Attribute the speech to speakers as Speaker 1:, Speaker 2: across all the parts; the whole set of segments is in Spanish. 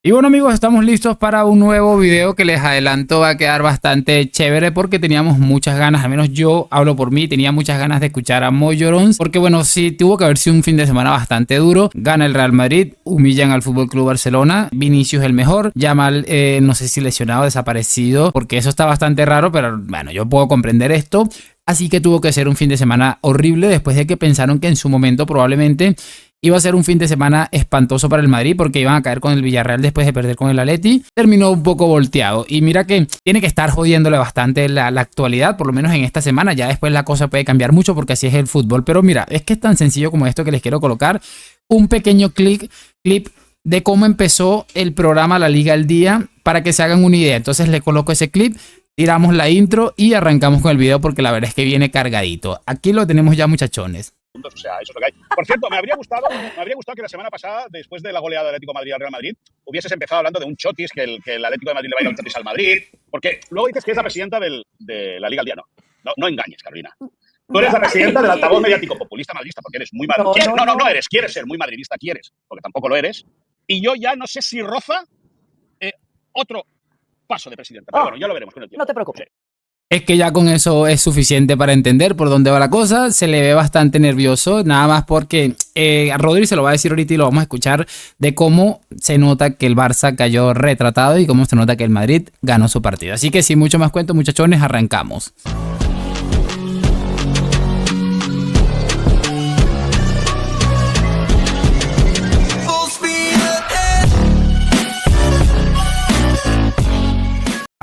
Speaker 1: Y bueno amigos, estamos listos para un nuevo video que les adelanto va a quedar bastante chévere porque teníamos muchas ganas, al menos yo hablo por mí, tenía muchas ganas de escuchar a Mollorons porque bueno, sí, tuvo que haber sido un fin de semana bastante duro. Gana el Real Madrid, humillan al Fútbol Club Barcelona, Vinicius el mejor, Yamal no sé si lesionado, desaparecido, porque eso está bastante raro, pero bueno, yo puedo comprender esto. Así que tuvo que ser un fin de semana horrible después de que pensaron que en su momento probablemente iba a ser un fin de semana espantoso para el Madrid porque iban a caer con el Villarreal después de perder con el Atleti. Terminó un poco volteado y mira que tiene que estar jodiéndole bastante la actualidad, por lo menos en esta semana. Ya después la cosa puede cambiar mucho porque así es el fútbol. Pero mira, es que es tan sencillo como esto que les quiero colocar. Un pequeño clip de cómo empezó el programa La Liga al Día para que se hagan una idea. Entonces le coloco ese clip. Tiramos la intro y arrancamos con el video porque la verdad es que viene cargadito. Aquí lo tenemos ya, muchachones.
Speaker 2: O sea, eso es lo que hay. Por cierto, me habría gustado que la semana pasada, después de la goleada del Atlético de Madrid al Real Madrid, hubieses empezado hablando de un chotis, que el Atlético de Madrid le va a ir a un chotis al Madrid, porque luego dices que es la presidenta de la Liga al Día. No engañes, Carolina. Tú eres la presidenta del altavoz mediático populista madridista, porque eres muy madridista. No eres, quieres ser muy madridista, porque tampoco lo eres. Y yo ya no sé si roza otro paso de presidenta. Pero bueno, ya lo veremos con el tiempo.
Speaker 3: No te preocupes.
Speaker 2: Sí.
Speaker 1: Es que ya con eso es suficiente para entender por dónde va la cosa. Se le ve bastante nervioso, nada más porque a Rodri se lo va a decir ahorita y lo vamos a escuchar de cómo se nota que el Barça cayó retratado y cómo se nota que el Madrid ganó su partido. Así que sin mucho más cuento, muchachones, arrancamos.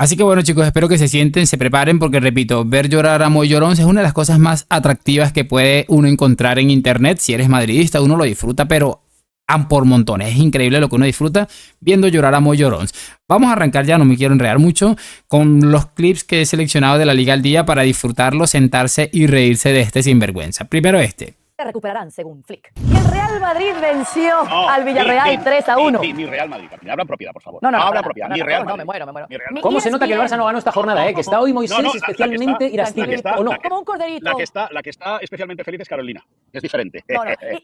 Speaker 1: Así que bueno chicos, espero que se sienten, se preparen porque repito, ver llorar a Mollorons es una de las cosas más atractivas que puede uno encontrar en internet. Si eres madridista uno lo disfruta, pero por montones. Es increíble lo que uno disfruta viendo llorar a Mollorons. Vamos a arrancar ya, no me quiero enredar mucho, con los clips que he seleccionado de la Liga al Día para disfrutarlo, sentarse y reírse de este sinvergüenza. Primero este.
Speaker 3: Recuperarán según Flick. Y el Real Madrid venció al Villarreal 3-1.
Speaker 2: Mi Real Madrid. Habla en propiedad, por favor.
Speaker 3: No,
Speaker 2: habla en propiedad. Mi Real Madrid.
Speaker 3: Me muero.
Speaker 4: ¿Cómo se nota que el Barça no ganó esta jornada, que está hoy Moisés especialmente irascible, ¿o no?
Speaker 3: Como un corderito.
Speaker 2: La que está especialmente feliz es Carolina. Es diferente.
Speaker 3: No.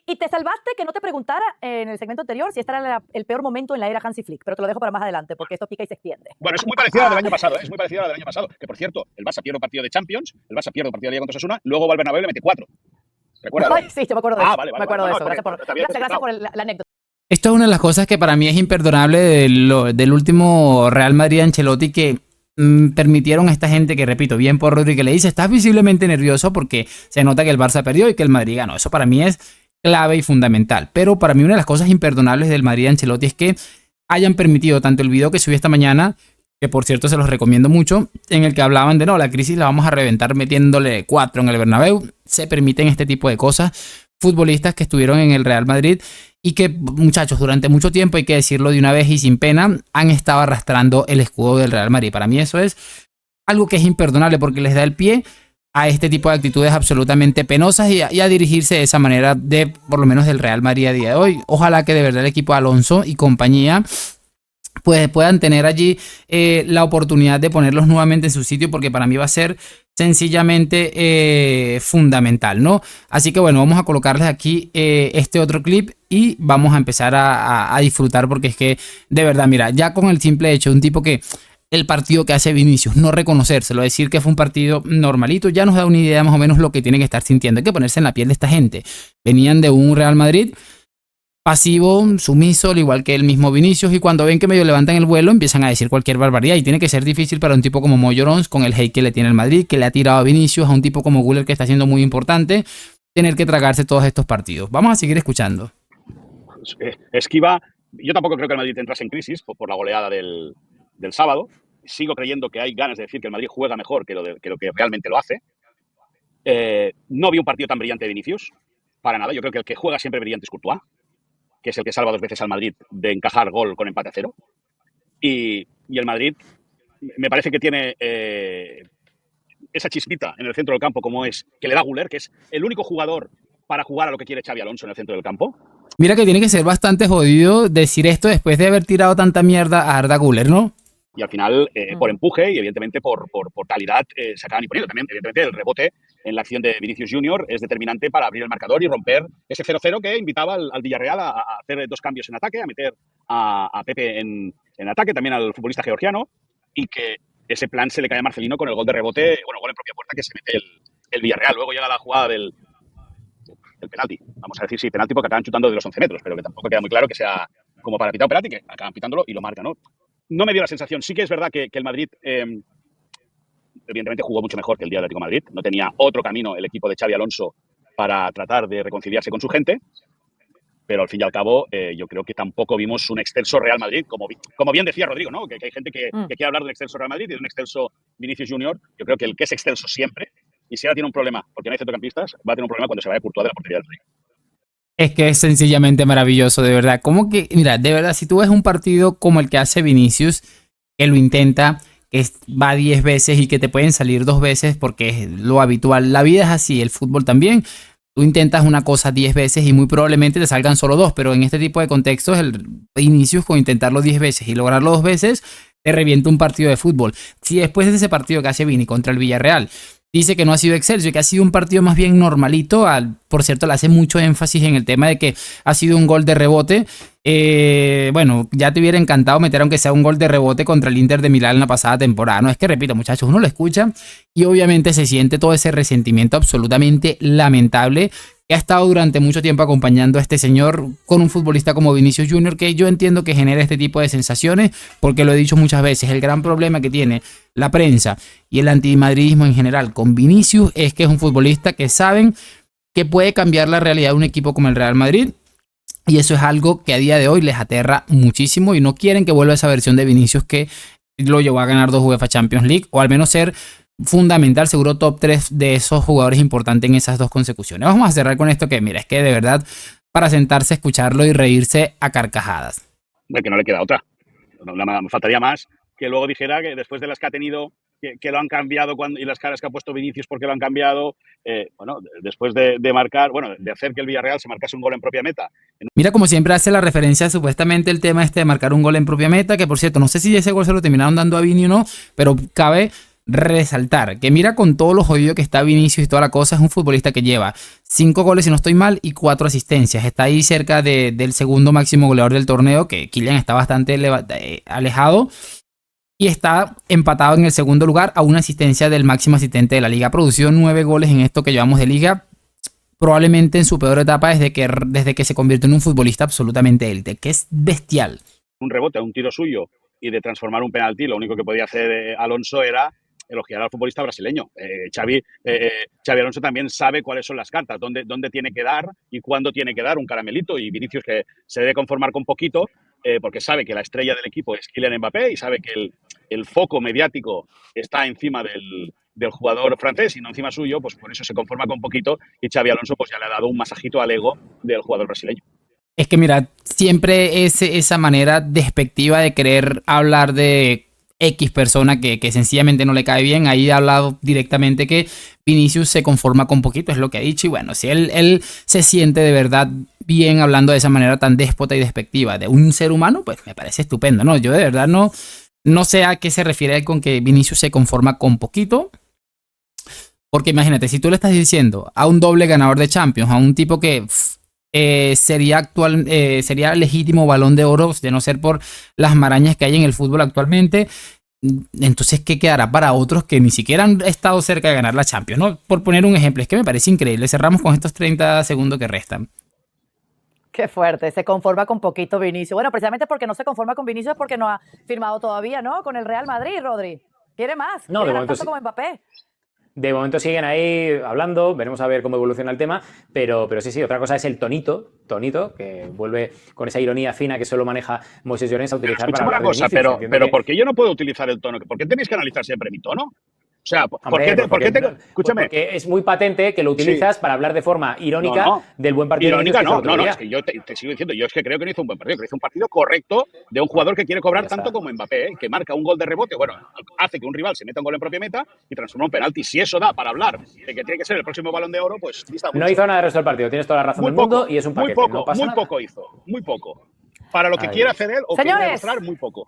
Speaker 3: Y te salvaste que no te preguntara en el segmento anterior si este era el peor momento en la era Hansi Flick, pero te lo dejo para más adelante porque esto pica y se extiende.
Speaker 2: Bueno, es muy parecida a la del año pasado. Es muy parecida a la del año pasado. Que por cierto, el Barça pierde un partido de Champions, el Barça pierde un partido de Liga contra Osasuna, luego va al Bernabéu y le mete 4. ¿Recuerdas?
Speaker 3: Ay, sí, yo me acuerdo de eso.
Speaker 2: Vale.
Speaker 3: Me acuerdo de eso. Gracias por la anécdota.
Speaker 1: Esto es una de las cosas que para mí es imperdonable del último Real Madrid-Ancelotti, que permitieron a esta gente, que repito, bien por Rodri, que le dice, estás visiblemente nervioso porque se nota que el Barça perdió y que el Madrid ganó. Eso para mí es clave y fundamental. Pero para mí una de las cosas imperdonables del Madrid-Ancelotti es que hayan permitido tanto el video que subí esta mañana, que por cierto se los recomiendo mucho, en el que hablaban de no, la crisis la vamos a reventar metiéndole 4 en el Bernabéu. Se permiten este tipo de cosas. Futbolistas que estuvieron en el Real Madrid y que, muchachos, durante mucho tiempo, hay que decirlo de una vez y sin pena, han estado arrastrando el escudo del Real Madrid. Para mí eso es algo que es imperdonable porque les da el pie a este tipo de actitudes absolutamente penosas y a dirigirse de esa manera de, por lo menos, del Real Madrid a día de hoy. Ojalá que de verdad el equipo de Alonso y compañía pues puedan tener allí la oportunidad de ponerlos nuevamente en su sitio, porque para mí va a ser sencillamente fundamental, ¿no? Así que bueno, vamos a colocarles aquí este otro clip y vamos a empezar a disfrutar, porque es que de verdad, mira, ya con el simple hecho de un tipo que el partido que hace Vinicius, no reconocérselo, decir que fue un partido normalito, ya nos da una idea más o menos lo que tiene que estar sintiendo. Hay que ponerse en la piel de esta gente. Venían de un Real Madrid pasivo, sumiso, al igual que el mismo Vinicius, y cuando ven que medio levantan el vuelo empiezan a decir cualquier barbaridad, y tiene que ser difícil para un tipo como Mollorons, con el hate que le tiene el Madrid, que le ha tirado a Vinicius, a un tipo como Güler que está siendo muy importante, tener que tragarse todos estos partidos. Vamos a seguir escuchando.
Speaker 2: Esquiva. Yo tampoco creo que el Madrid entrase en crisis por la goleada del sábado. Sigo creyendo que hay ganas de decir que el Madrid juega mejor que lo que realmente lo hace. No vi un partido tan brillante de Vinicius, para nada. Yo creo que el que juega siempre brillante es Courtois, que es el que salva 2 veces al Madrid de encajar gol con empate a 0. Y el Madrid me parece que tiene esa chispita en el centro del campo, como es que le da Güler, que es el único jugador para jugar a lo que quiere Xabi Alonso en el centro del campo.
Speaker 1: Mira que tiene que ser bastante jodido decir esto después de haber tirado tanta mierda a Arda Güler, ¿no?
Speaker 2: y al final, por empuje y evidentemente por calidad, se acaban imponiendo. También, evidentemente, el rebote en la acción de Vinicius Junior es determinante para abrir el marcador y romper ese 0-0 que invitaba al Villarreal a hacer 2 cambios en ataque, a meter a Pepe en ataque, también al futbolista georgiano, y que ese plan se le cae a Marcelino con el gol de rebote, bueno, gol en propia puerta que se mete el Villarreal. Luego llega la jugada del penalti. Vamos a decir sí, penalti porque acaban chutando de los 11 metros, pero que tampoco queda muy claro que sea como para pitar un penalti, que acaban pitándolo y lo marca, ¿no? No me dio la sensación. Sí que es verdad que el Madrid, evidentemente, jugó mucho mejor que el día del Atlético de Madrid. No tenía otro camino el equipo de Xabi Alonso para tratar de reconciliarse con su gente. Pero al fin y al cabo, yo creo que tampoco vimos un excelso Real Madrid, como bien decía Rodrigo, ¿no? Que hay gente que quiere hablar del excelso Real Madrid y de un excelso Vinicius Junior. Yo creo que el que es excelso siempre, y si ahora tiene un problema porque no hay centrocampistas, va a tener un problema cuando se vaya Courtois de la portería del Madrid.
Speaker 1: Es que es sencillamente maravilloso, de verdad. Como que, mira, de verdad, si tú ves un partido como el que hace Vinicius, que lo intenta, que va 10 veces y que te pueden salir 2 veces porque es lo habitual. La vida es así, el fútbol también. Tú intentas una cosa 10 veces y muy probablemente te salgan solo 2, pero en este tipo de contextos, el Vinicius con intentarlo 10 veces y lograrlo 2 veces, te revienta un partido de fútbol. Si después de ese partido que hace Vini contra el Villarreal dice que no ha sido excelso y que ha sido un partido más bien normalito, por cierto, le hace mucho énfasis en el tema de que ha sido un gol de rebote. Bueno, ya te hubiera encantado meter aunque sea un gol de rebote contra el Inter de Milán en la pasada temporada. No es que, repito, muchachos, uno lo escucha y obviamente se siente todo ese resentimiento absolutamente lamentable que ha estado durante mucho tiempo acompañando a este señor con un futbolista como Vinicius Junior, que yo entiendo que genera este tipo de sensaciones, porque lo he dicho muchas veces, el gran problema que tiene la prensa y el antimadridismo en general con Vinicius es que es un futbolista que saben que puede cambiar la realidad de un equipo como el Real Madrid, y eso es algo que a día de hoy les aterra muchísimo y no quieren que vuelva esa versión de Vinicius que lo llevó a ganar 2 UEFA Champions League, o al menos ser fundamental, seguro top 3 de esos jugadores importantes en esas 2 consecuciones. Vamos a cerrar con esto que, mira, es que de verdad para sentarse, escucharlo y reírse a carcajadas.
Speaker 2: Que no le queda otra. Me faltaría más que luego dijera que después de las que ha tenido, que lo han cambiado y las caras que ha puesto Vinicius porque lo han cambiado, bueno, después de marcar, bueno, de hacer que el Villarreal se marcase un gol en propia meta.
Speaker 1: Mira, como siempre hace la referencia supuestamente el tema de marcar un gol en propia meta, que por cierto, no sé si ese gol se lo terminaron dando a Vini o no, pero cabe resaltar que mira con todo lo jodido que está Vinicius y toda la cosa, es un futbolista que lleva 5 goles si no estoy mal y 4 asistencias, está ahí cerca del segundo máximo goleador del torneo, que Kylian está bastante alejado, y está empatado en el segundo lugar a una asistencia del máximo asistente de la liga. Ha producido 9 goles en esto que llevamos de liga, probablemente en su peor etapa desde que se convirtió en un futbolista absolutamente élite, que es bestial.
Speaker 2: Un rebote, un tiro suyo y de transformar un penalti, lo único que podía hacer Alonso era elogiar al futbolista brasileño. Xabi Alonso también sabe cuáles son las cartas, dónde tiene que dar y cuándo tiene que dar un caramelito, y Vinicius que se debe conformar con poquito, porque sabe que la estrella del equipo es Kylian Mbappé y sabe que el foco mediático está encima del jugador francés y no encima suyo, pues por eso se conforma con poquito, y Xabi Alonso pues ya le ha dado un masajito al ego del jugador brasileño.
Speaker 1: Es que mira, siempre esa manera despectiva de querer hablar de X persona que sencillamente no le cae bien. Ahí ha hablado directamente que Vinicius se conforma con poquito, es lo que ha dicho, y bueno, si él se siente de verdad bien hablando de esa manera tan déspota y despectiva de un ser humano, pues me parece estupendo, ¿no? Yo de verdad no sé a qué se refiere él con que Vinicius se conforma con poquito, porque imagínate, si tú le estás diciendo a un doble ganador de Champions, a un tipo que sería legítimo Balón de Oro de no ser por las marañas que hay en el fútbol actualmente, entonces ¿qué quedará para otros que ni siquiera han estado cerca de ganar la Champions, ¿no? Por poner un ejemplo, es que me parece increíble. Cerramos con estos 30 segundos que restan.
Speaker 3: Qué fuerte, se conforma con poquito Vinicius. Bueno, precisamente porque no se conforma con Vinicius es porque no ha firmado todavía, ¿no? Con el Real Madrid, Rodri. ¿Quiere más?
Speaker 4: No, de momento
Speaker 3: tanto
Speaker 4: sí.
Speaker 3: como Mbappé.
Speaker 4: De momento siguen ahí hablando, veremos a ver cómo evoluciona el tema, pero sí, otra cosa es el tonito, que vuelve con esa ironía fina que solo maneja Moisés Llorens a utilizar para hablar
Speaker 2: una cosa,
Speaker 4: de Vinicius,
Speaker 2: pero ¿por qué yo no puedo utilizar el tono? ¿Por qué tenéis que analizar siempre mi tono? O sea, escúchame.
Speaker 4: Porque es muy patente que lo utilizas para hablar de forma irónica del buen partido.
Speaker 2: Irónica no, es que yo te sigo diciendo, yo es que creo que no hizo un buen partido, que hizo un partido correcto de un jugador que quiere cobrar tanto como Mbappé, que marca un gol de rebote, bueno, hace que un rival se meta un gol en propia meta y transforma un penalti. Si eso da para hablar de que tiene que ser el próximo Balón de Oro, pues dista mucho.
Speaker 4: No hizo nada del resto del partido, tienes toda la razón del mundo y es un paquete.
Speaker 2: Muy poco hizo. Para lo que quiere hacer él o quiere demostrar, muy poco.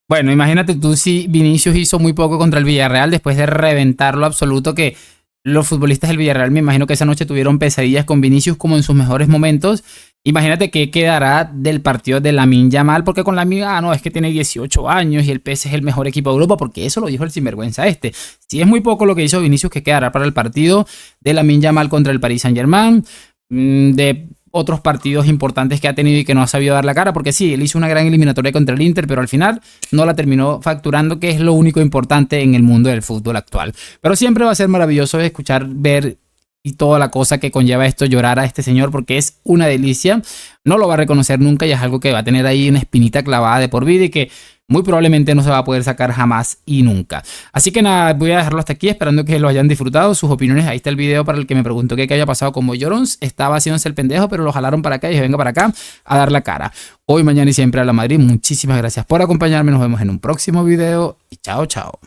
Speaker 1: Bueno, imagínate tú si Vinicius hizo muy poco contra el Villarreal después de reventarlo absoluto, que los futbolistas del Villarreal me imagino que esa noche tuvieron pesadillas con Vinicius como en sus mejores momentos. Imagínate qué quedará del partido de Lamine Yamal, porque con Lamine, no, es que tiene 18 años y el PSG es el mejor equipo de Europa, porque eso lo dijo el sinvergüenza este. Si es muy poco lo que hizo Vinicius, que quedará para el partido de Lamine Yamal contra el Paris Saint-Germain, de otros partidos importantes que ha tenido y que no ha sabido dar la cara, porque sí, él hizo una gran eliminatoria contra el Inter, pero al final no la terminó facturando, que es lo único importante en el mundo del fútbol actual. Pero siempre va a ser maravilloso escuchar, ver y toda la cosa que conlleva esto, llorar a este señor, porque es una delicia. No lo va a reconocer nunca y es algo que va a tener ahí una espinita clavada de por vida y que muy probablemente no se va a poder sacar jamás y nunca. Así que nada, voy a dejarlo hasta aquí, esperando que lo hayan disfrutado. Sus opiniones, ahí está el video para el que me preguntó qué había pasado con Boy Llorens. Estaba haciéndose el pendejo, pero lo jalaron para acá y dije, venga para acá a dar la cara. Hoy, mañana y siempre a la Madrid. Muchísimas gracias por acompañarme. Nos vemos en un próximo video y chao, chao.